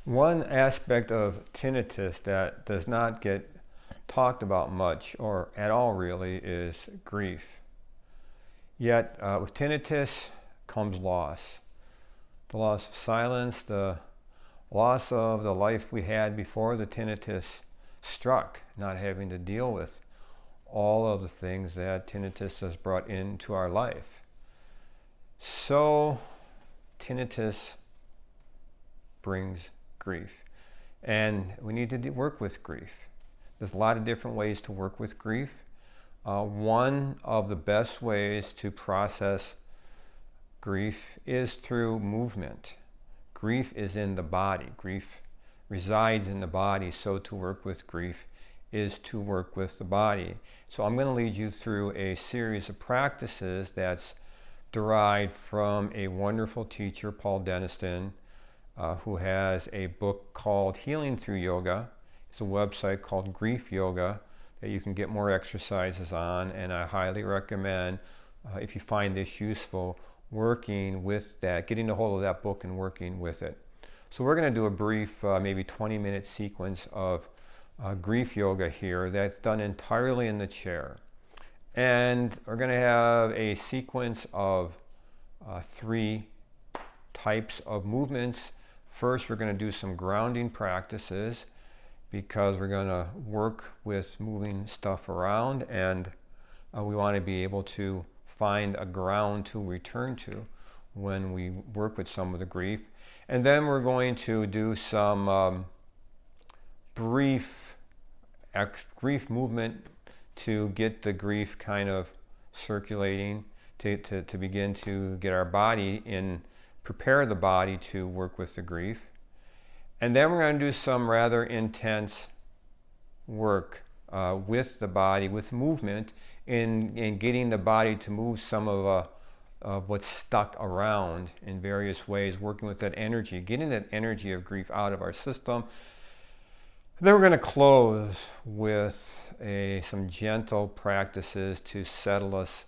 One aspect of tinnitus that does not get talked about much or at all really is grief. Yet with tinnitus comes loss. The loss of silence, the loss of the life we had before the tinnitus struck, not having to deal with all of the things that tinnitus has brought into our life. So tinnitus brings grief. And we need to work with grief. There's a lot of different ways to work with grief. One of the best ways to process grief is through movement. Grief is in the body. Grief resides in the body. So to work with grief is to work with the body. So I'm going to lead you through a series of practices that's derived from a wonderful teacher, Paul Denniston, who has a book called Healing Through Yoga. It's a website called Grief Yoga that you can get more exercises on, and I highly recommend, if you find this useful, working with that, getting a hold of that book and working with it. So we're going to do a brief, maybe 20-minute sequence of grief yoga here that's done entirely in the chair. And we're going to have a sequence of 3 types of movements. First, we're going to do some grounding practices because we're going to work with moving stuff around, and we want to be able to find a ground to return to when we work with some of the grief. And then we're going to do some brief grief movement to get the grief kind of circulating, to begin to get our body in, prepare the body to work with the grief. And then we're going to do some rather intense work with the body, with movement, in getting the body to move some of what's stuck around in various ways, working with that energy, getting that energy of grief out of our system. Then we're going to close with some gentle practices to settle us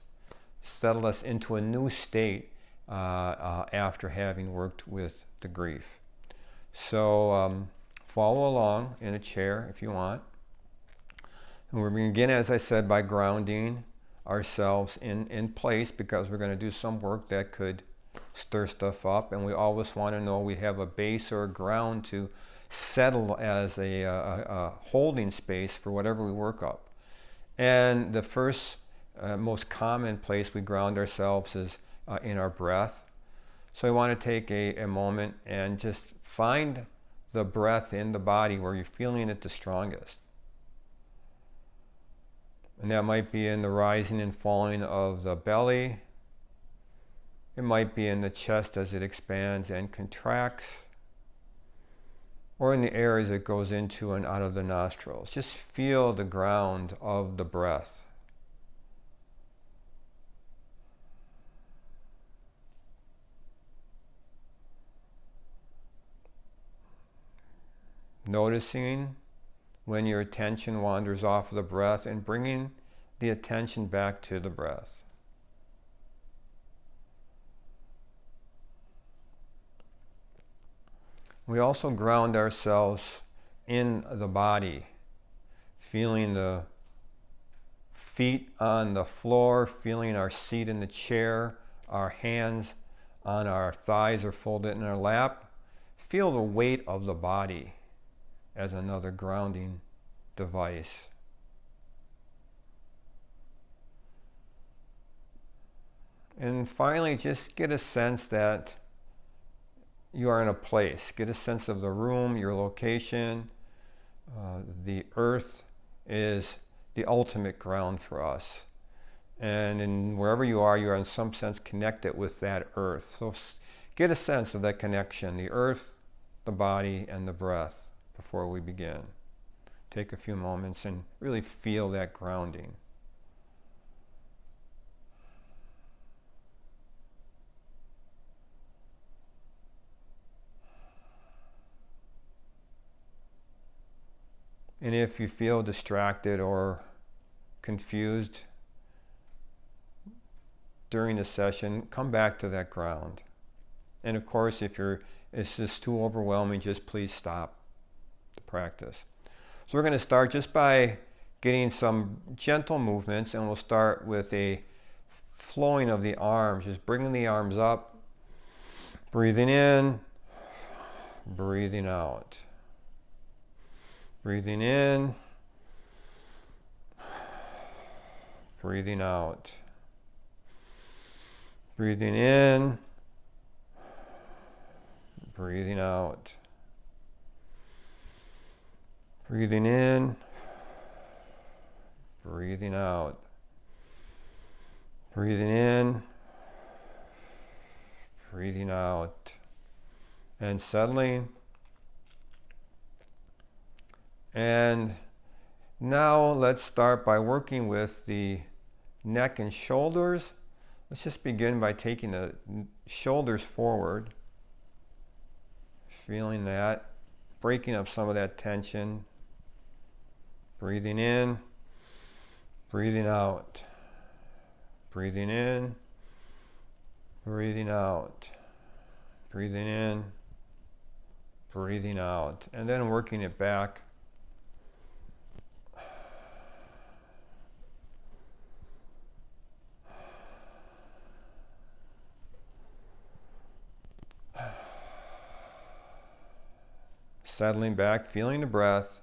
into a new state after having worked with the grief. So follow along in a chair if you want. And we're going to begin, as I said, by grounding ourselves in place, because we're going to do some work that could stir stuff up, and we always want to know we have a base or a ground to settle as a holding space for whatever we work up. And the first most common place we ground ourselves is in our breath. So we want to take a moment and just find the breath in the body where you're feeling it the strongest. And that might be in the rising and falling of the belly. It might be in the chest as it expands and contracts, or in the air as it goes into and out of the nostrils. Just feel the ground of the breath. Noticing when your attention wanders off of the breath and bringing the attention back to the breath. We also ground ourselves in the body, feeling the feet on the floor, feeling our seat in the chair, our hands on our thighs or folded in our lap. Feel the weight of the body as another grounding device. And finally, just get a sense that you are in a place. Get a sense of the room, your location. The earth is the ultimate ground for us. And wherever you are in some sense connected with that earth. So get a sense of that connection, the earth, the body, and the breath before we begin. Take a few moments and really feel that grounding. And if you feel distracted or confused during the session, come back to that ground. And of course, if you're it's just too overwhelming, just please stop the practice. So we're going to start just by getting some gentle movements, and we'll start with a flowing of the arms, just bringing the arms up, breathing in, breathing out, breathing in, breathing out, breathing in, breathing out, breathing in, breathing out, breathing in, breathing out, and settling. And now let's start by working with the neck and shoulders. Let's just begin by taking the shoulders forward, feeling that, breaking up some of that tension, breathing in, breathing out, breathing in, breathing out, breathing in, breathing out, and then working it back. Settling back, feeling the breath.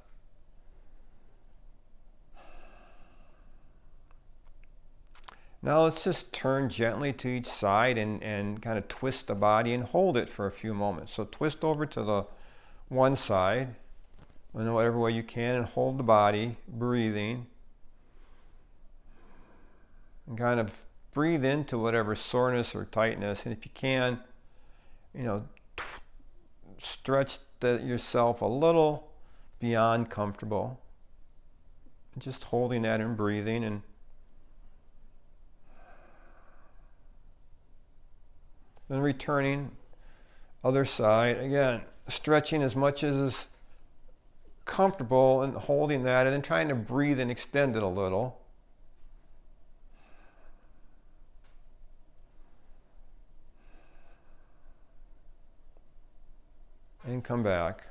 Now let's just turn gently to each side and kind of twist the body and hold it for a few moments. So twist over to the one side in whatever way you can and hold the body, breathing. And kind of breathe into whatever soreness or tightness. And if you can, stretch yourself a little beyond comfortable. Just holding that and breathing, and then returning, other side. Again, stretching as much as is comfortable and holding that, and then trying to breathe and extend it a little. And come back.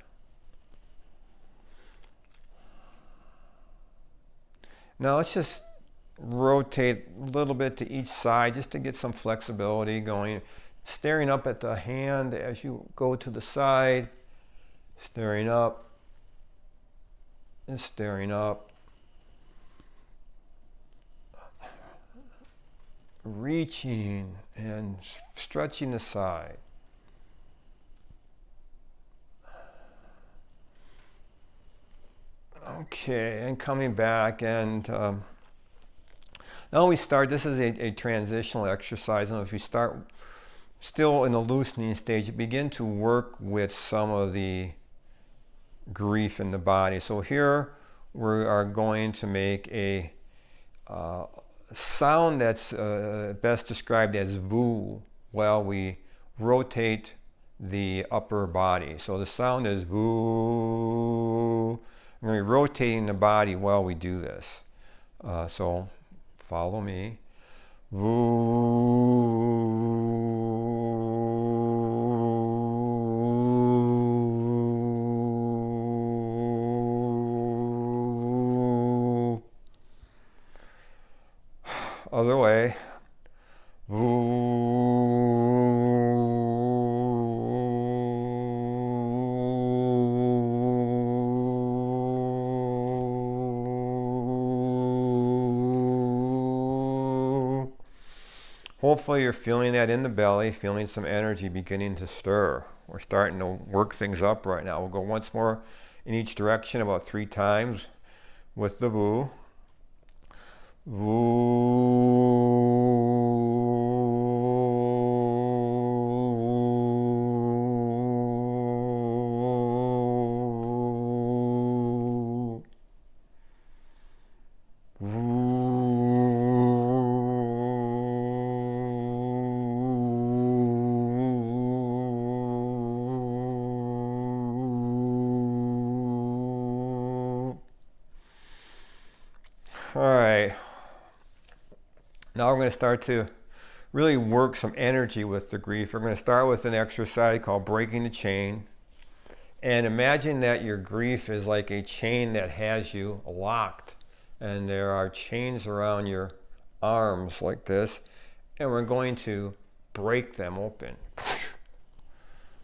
Now let's just rotate a little bit to each side just to get some flexibility going. Staring up at the hand as you go to the side, staring up and staring up. Reaching and stretching the side. Okay, and coming back, and now we start. This is a transitional exercise, and if you start still in the loosening stage, you begin to work with some of the grief in the body. So here we are going to make a sound that's best described as voo while we rotate the upper body. So the sound is voo. We're going to be rotating the body while we do this. So follow me. Other way. Hopefully you're feeling that in the belly, feeling some energy beginning to stir. We're starting to work things up right now. We'll go once more in each direction about 3 times with the voo. All right. Now we're going to start to really work some energy with the grief. We're going to start with an exercise called breaking the chain. And imagine that your grief is like a chain that has you locked. And there are chains around your arms like this. And we're going to break them open.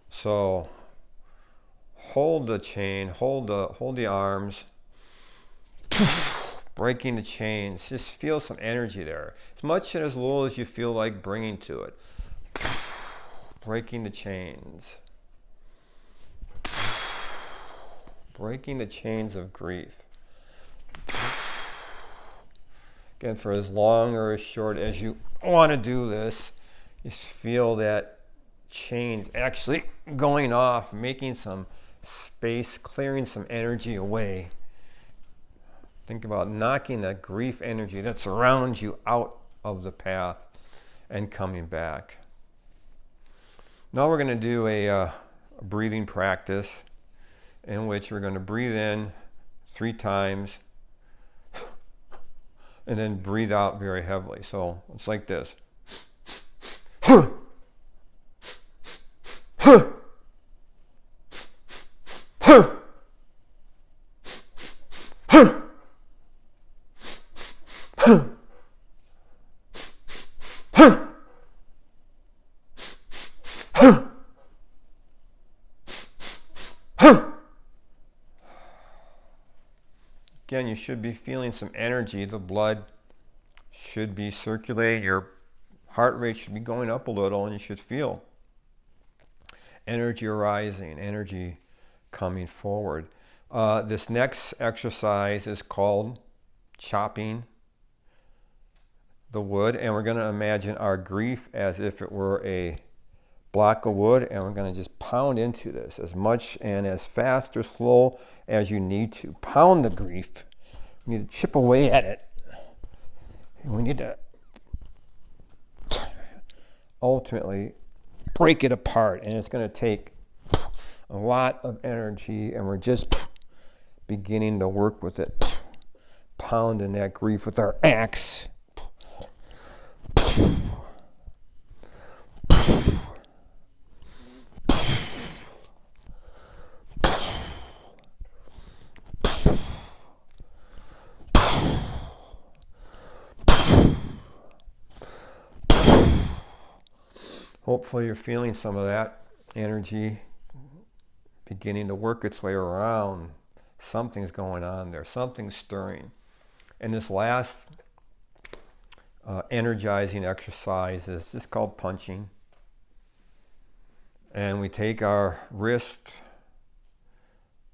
So hold the chain, hold the arms, breaking the chains. Just feel some energy there. As much and as little as you feel like bringing to it. Breaking the chains. Breaking the chains of grief. Again, for as long or as short as you want to do this, just feel that chains actually going off, making some space, clearing some energy away. Think about knocking that grief energy that surrounds you out of the path and coming back. Now we're going to do a breathing practice in which we're going to breathe in 3 times and then breathe out very heavily. So it's like this. Again, you should be feeling some energy. The blood should be circulating. Your heart rate should be going up a little, and you should feel energy arising, energy coming forward. This next exercise is called chopping the wood, and we're going to imagine our grief as if it were a block of wood, and we're going to just pound into this as much and as fast or slow as you need to. Pound the grief. We need to chip away at it. And we need to ultimately break it apart, and it's going to take a lot of energy, and we're just beginning to work with it. Pounding that grief with our axe. Hopefully you're feeling some of that energy beginning to work its way around. Something's going on there. Something's stirring. And this last energizing exercise is just called punching. And we take our wrist,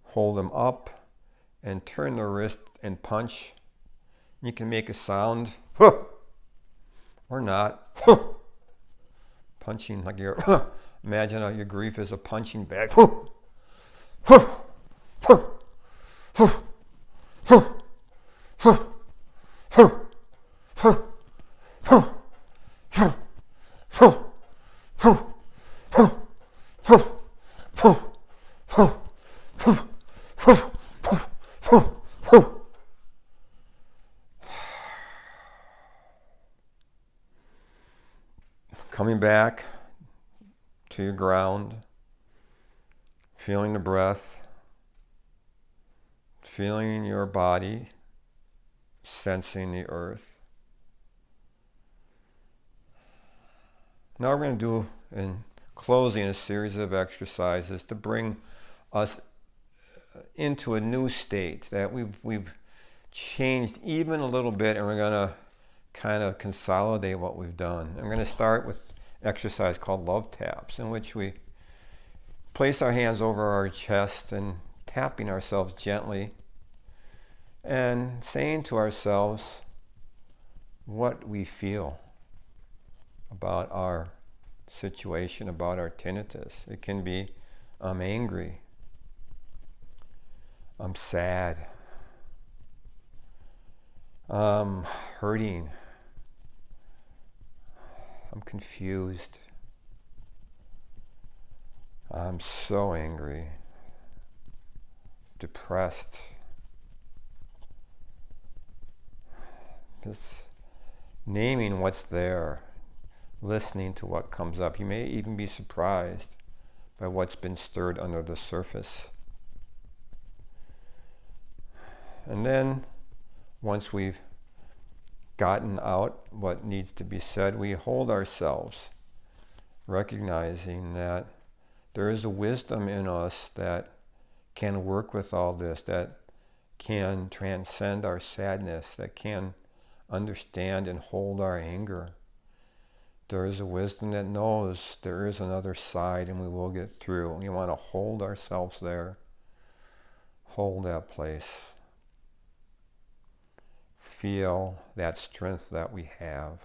hold them up, and turn the wrist and punch. You can make a sound, or not. Punching like you're, imagine your grief is a punching bag. Coming back to your ground, feeling the breath, feeling your body, sensing the earth. Now we're going to do, in closing, a series of exercises to bring us into a new state that we've changed even a little bit, and we're going to kind of consolidate what we've done. I'm going to start with an exercise called love taps, in which we place our hands over our chest and tapping ourselves gently and saying to ourselves what we feel about our situation, about our tinnitus. It can be, I'm angry, I'm sad, I'm hurting, I'm confused, I'm so angry, depressed. Just naming what's there. listening to what comes up. You may even be surprised by what's been stirred under the surface. And then, once we've gotten out what needs to be said, we hold ourselves, recognizing that there is a wisdom in us that can work with all this, that can transcend our sadness, that can understand and hold our anger. There is a wisdom that knows there is another side and we will get through. We want to hold ourselves there. Hold that place. Feel that strength that we have.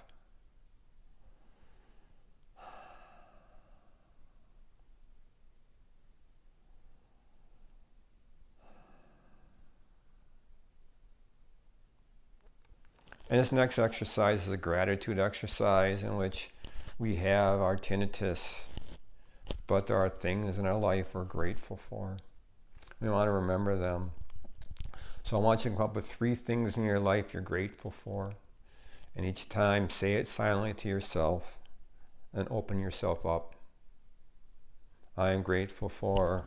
And this next exercise is a gratitude exercise in which we have our tinnitus, but there are things in our life we're grateful for. We want to remember them. So I want you to come up with 3 things in your life you're grateful for. And each time, say it silently to yourself and open yourself up. I am grateful for.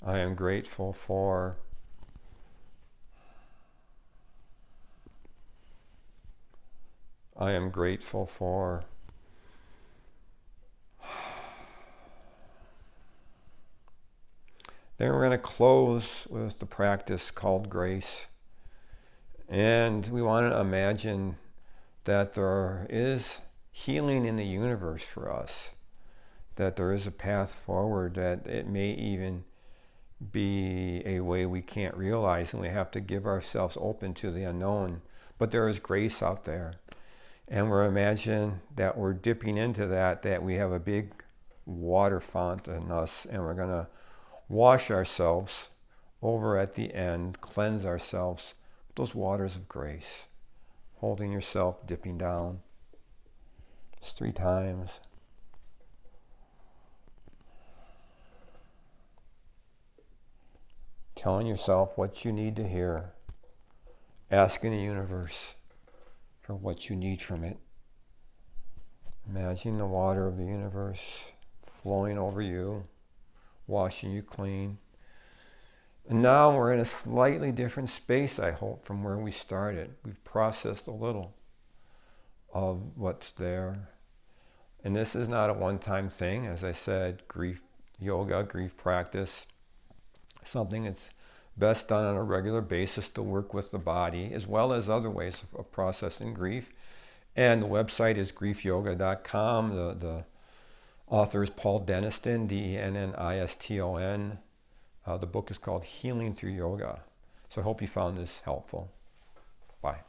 I am grateful for. I am grateful for. Then we're going to close with the practice called grace. And we want to imagine that there is healing in the universe for us, that there is a path forward, that it may even be a way we can't realize, and we have to give ourselves open to the unknown. But there is grace out there. And we're imagining that we're dipping into that we have a big water font in us, and we're going to wash ourselves over at the end, cleanse ourselves with those waters of grace. Holding yourself, dipping down. It's 3 times. Telling yourself what you need to hear. Asking the universe for what you need from it. Imagine the water of the universe flowing over you, washing you clean. And now we're in a slightly different space, I hope, from where we started. We've processed a little of what's there. And this is not a one-time thing. As I said, grief yoga, grief practice, something that's best done on a regular basis to work with the body, as well as other ways of processing grief. And the website is griefyoga.com. The author is Paul Denniston, Denniston. The book is called Healing Through Yoga. So I hope you found this helpful. Bye.